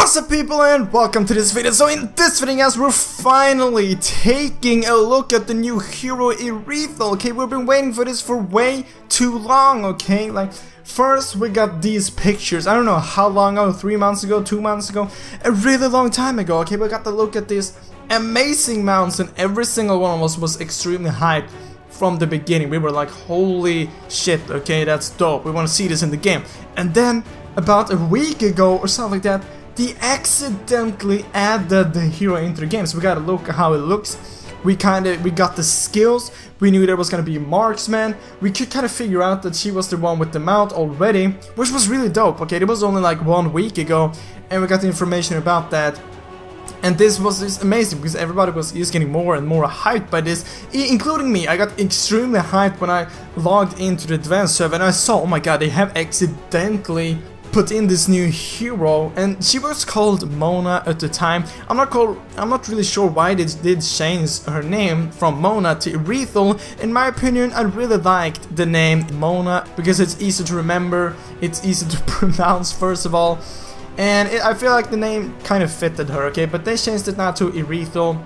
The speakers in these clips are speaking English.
What's up people and welcome to this video. So in this video guys, we're finally taking a look at the new hero Irithel. Okay, we've been waiting for this for way too long, okay? Like, first we got these pictures, I don't know how long ago, 3 months ago, 2 months ago, a really long time ago, okay? We got to look at these amazing mounts and every single one of us was extremely hyped from the beginning. We were like, holy shit, okay, that's dope, we want to see this in the game. And then about a week ago or something like that, they accidentally added the hero into the game, so we gotta look at how it looks. We got the skills, we knew there was gonna be a marksman, we could kind of figure out that she was the one with the mount already, which was really dope, okay? It was only like 1 week ago, and we got the information about that. And this was just amazing, because everybody was just getting more and more hyped by this, including me. I got extremely hyped when I logged into the advanced server, and I saw, oh my god, they have accidentally put in this new hero, and she was called Mona at the time. I'm not really sure why they did change her name from Mona to Irithel. In my opinion, I really liked the name Mona because it's easy to remember, it's easy to pronounce first of all, and I feel like the name kind of fitted her, okay? But they changed it now to Irithel.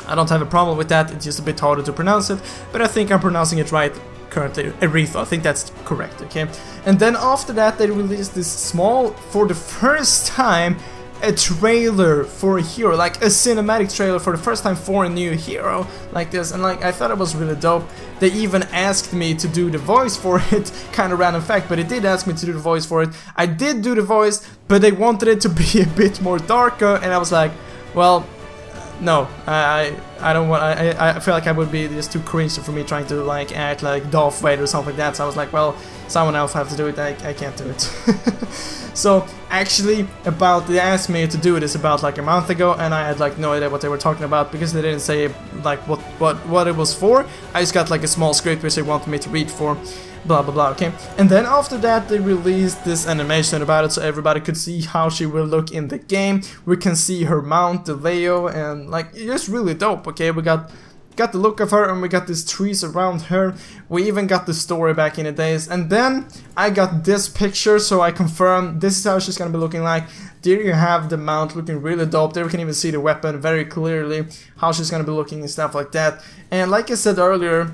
I don't have a problem with that, it's just a bit harder to pronounce it, but I think I'm pronouncing it right currently. Irithel, I think that's correct, okay? And then after that they released this small, for the first time, a trailer for a hero, like a cinematic trailer for the first time for a new hero like this, and like I thought it was really dope. They even asked me to do the voice for it, kind of random fact, but they did ask me to do the voice for it. I did do the voice, but they wanted it to be a bit more darker, and I was like, well, no, I don't want. I feel like I would be just too cringy for me trying to like act like Darth Vader or something like that. So I was like, well, someone else have to do it. I can't do it. So actually, they asked me to do this about like a month ago, and I had like no idea what they were talking about because they didn't say like what it was for. I just got like a small script which they wanted me to read for. Blah blah blah, okay? And then after that they released this animation about it so everybody could see how she will look in the game. We can see her mount, the Leo, and like it's really dope, okay? We got the look of her, and we got these trees around her. We even got the story back in the days, and then I got this picture, so I confirmed this is how she's gonna be looking like. There you have the mount looking really dope. There we can even see the weapon very clearly, how she's gonna be looking and stuff like that. And like I said earlier,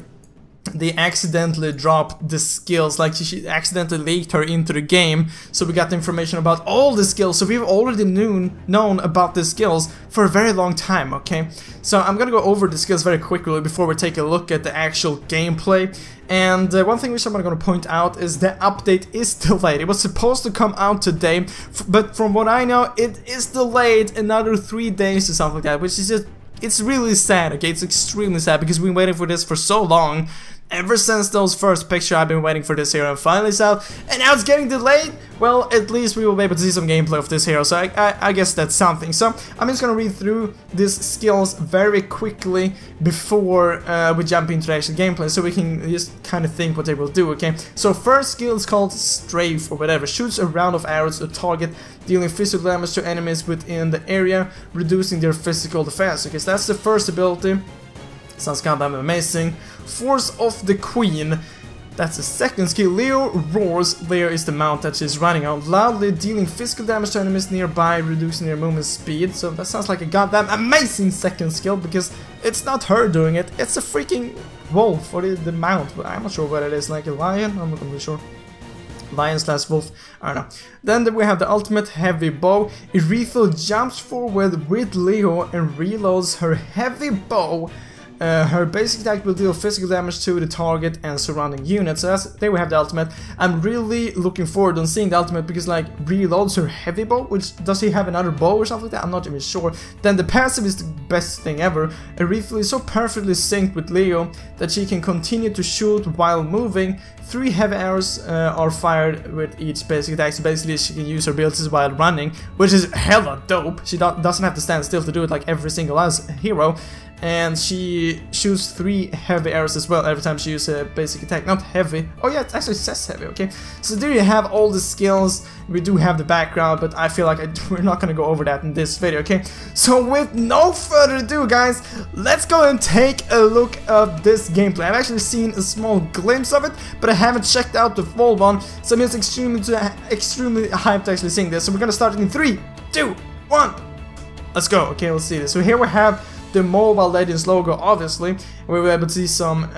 they accidentally dropped the skills, like she accidentally leaked her into the game, so we got the information about all the skills, so we've already known about the skills for a very long time, okay? So I'm gonna go over the skills very quickly before we take a look at the actual gameplay. And one thing which I'm gonna point out is the update is delayed. It was supposed to come out today, but from what I know, it is delayed another 3 days or something like that, which is just, it's really sad, okay? It's extremely sad because we've been waiting for this for so long. Ever since those first pictures, I've been waiting for this hero, and finally it's out, and now it's getting delayed. Well, at least we will be able to see some gameplay of this hero, so I guess that's something. So I'm just gonna read through these skills very quickly before we jump into the actual gameplay, so we can just kind of think what they will do, okay? So first skill is called Strafe or whatever. Shoots a round of arrows at a target, dealing physical damage to enemies within the area, reducing their physical defense. Okay, so that's the first ability. Sounds kind of amazing. Force of the Queen. That's the second skill. Leo roars. Leo is the mount that she's running on, loudly dealing physical damage to enemies nearby, reducing their movement speed. So that sounds like a goddamn amazing second skill, because it's not her doing it, it's a freaking wolf, or the mount. I'm not sure what it is, like a lion? I'm not really sure. Lion slash wolf, I don't know. Then we have the ultimate heavy bow. Irithel jumps forward with Leo and reloads her heavy bow. Her basic attack will deal physical damage to the target and surrounding units. So there we have the ultimate. I'm really looking forward to seeing the ultimate because like reloads her heavy bow, which does he have another bow or something like that? I'm not even sure. Then the passive is the best thing ever. Irithel is so perfectly synced with Leo that she can continue to shoot while moving. 3 heavy arrows are fired with each basic attack, so basically she can use her abilities while running, which is hella dope. She doesn't have to stand still to do it like every single hero. And she shoots 3 heavy arrows as well every time she uses a basic attack. Not heavy. Oh yeah, it actually says heavy, okay. So there you have all the skills. We do have the background, but I feel like we're not gonna go over that in this video, okay. So with no further ado, guys, let's go and take a look at this gameplay. I've actually seen a small glimpse of it, but I haven't checked out the full one, so I'm just extremely hyped to actually seeing this. So we're gonna start in 3, 2, 1. Let's go. Okay, let's see this. So here we have the Mobile Legends logo, obviously. We were able to see some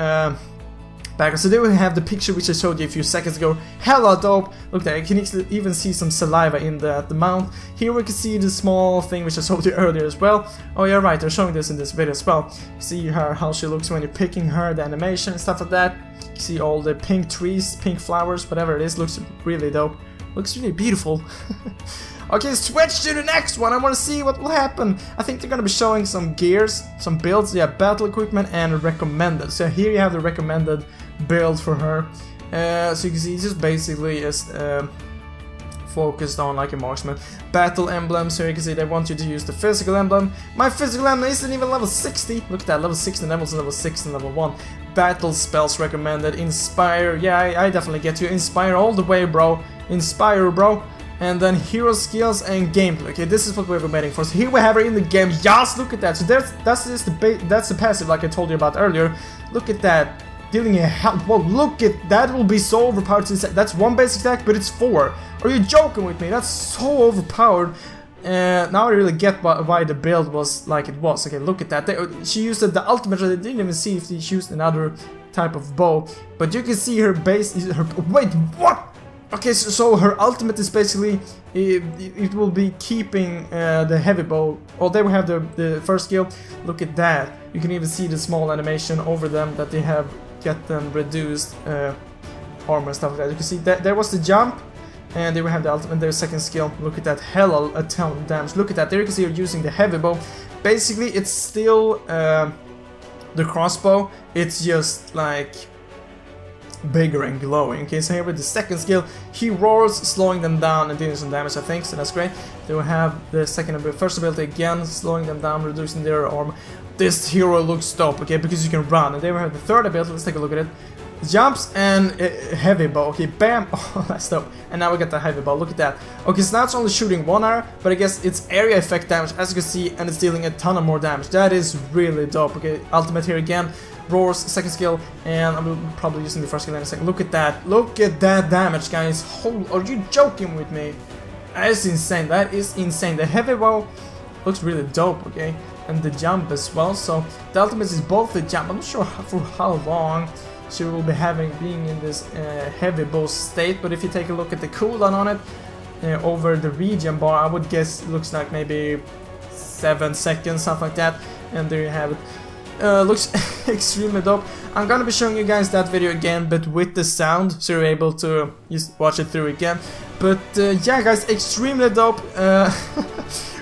background. So there we have the picture which I showed you a few seconds ago. Hella dope. Look there, you can even see some saliva in the mount. Here we can see the small thing which I showed you earlier as well. Oh yeah, right, they're showing this in this video as well. See her, how she looks when you're picking her, the animation and stuff like that. You see all the pink trees, pink flowers, whatever it is, looks really dope. Looks really beautiful. Okay, switch to the next one. I want to see what will happen. I think they're going to be showing some gears, some builds, yeah, battle equipment and recommended. So here you have the recommended build for her. So you can see it's just basically is focused on like a marksman. Battle emblem, so you can see they want you to use the physical emblem. My physical emblem isn't even level 60. Look at that, level 60 levels, level 6 and level 1. Battle spells recommended. Inspire, yeah, I definitely get you. Inspire all the way, bro. Inspire, bro. And then hero skills and gameplay. Okay, this is what we were waiting for. So here we have her in the game. Yes, look at that. So that's the passive, like I told you about earlier. Look at that, dealing a hell. Well, look at that. Will be so overpowered. That's one basic attack, but it's 4. Are you joking with me? That's so overpowered. Now I really get why the build was like it was. Okay, look at that. She used the ultimate. I didn't even see if she used another type of bow, but you can see her base. Wait, what? Okay, so her ultimate is basically, it will be keeping the heavy bow. Oh, there we have the first skill. Look at that. You can even see the small animation over them that they have get them reduced armor and stuff like that. You can see that there was the jump, and there we have the ultimate, their second skill. Look at that, hella a ton of damage. Look at that, there you can see you're using the heavy bow. Basically, it's still the crossbow. It's just like bigger and glowing. Okay, so here with the second skill, he roars, slowing them down and dealing some damage, I think, so that's great. Then we have the first ability again, slowing them down, reducing their armor. This hero looks dope, okay, because you can run. And then we have the third ability, let's take a look at it. Jumps and heavy bow, okay, bam. Oh, that's dope. And now we got the heavy bow, look at that. Okay, so now it's only shooting 1 arrow, but I guess it's area effect damage, as you can see, and it's dealing a ton of more damage. That is really dope. Okay, ultimate here again. Roars, second skill, and I'm probably using the first skill in a second. Look at that. Look at that damage, guys. Are you joking with me? That is insane. That is insane. The heavy bow looks really dope, okay? And the jump as well. So the ultimate is both the jump. I'm not sure for how long she will be being in this heavy bow state, but if you take a look at the cooldown on it over the regen bar, I would guess it looks like maybe 7 seconds, something like that. And there you have it. Looks extremely dope. I'm gonna be showing you guys that video again, but with the sound, so you're able to just watch it through again. But yeah, guys, extremely dope.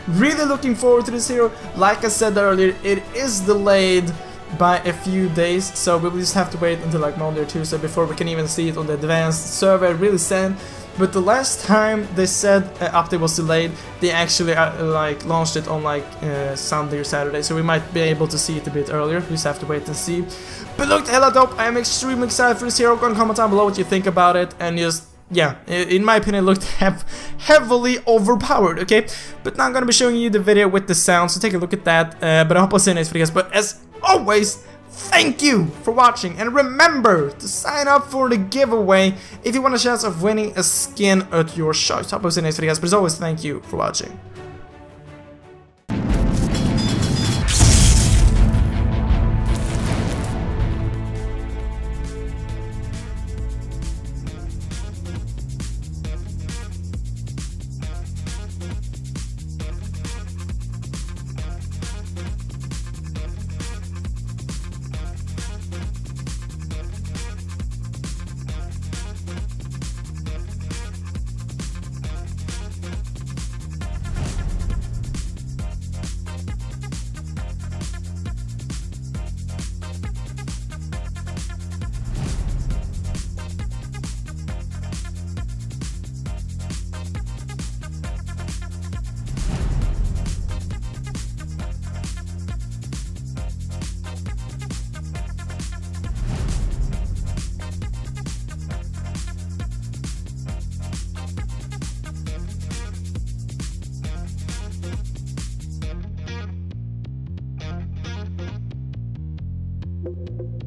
Really looking forward to this hero. Like I said earlier, it is delayed by a few days, so we'll just have to wait until like Monday or Tuesday before we can even see it on the advanced server. Really sad. But the last time they said update was delayed, they actually like launched it on like Sunday or Saturday, so we might be able to see it a bit earlier. We just have to wait and see. But look, hella dope. I am extremely excited for this hero. Go and comment down below what you think about it, and just yeah, in my opinion, it looked heavily overpowered. Okay, but now I'm gonna be showing you the video with the sound, so take a look at that. But I hope I'll see you next video, guys. But as always, thank you for watching, and remember to sign up for the giveaway if you want a chance of winning a skin at your choice. Hope I'll see you next video, guys, but as always, thank you for watching. you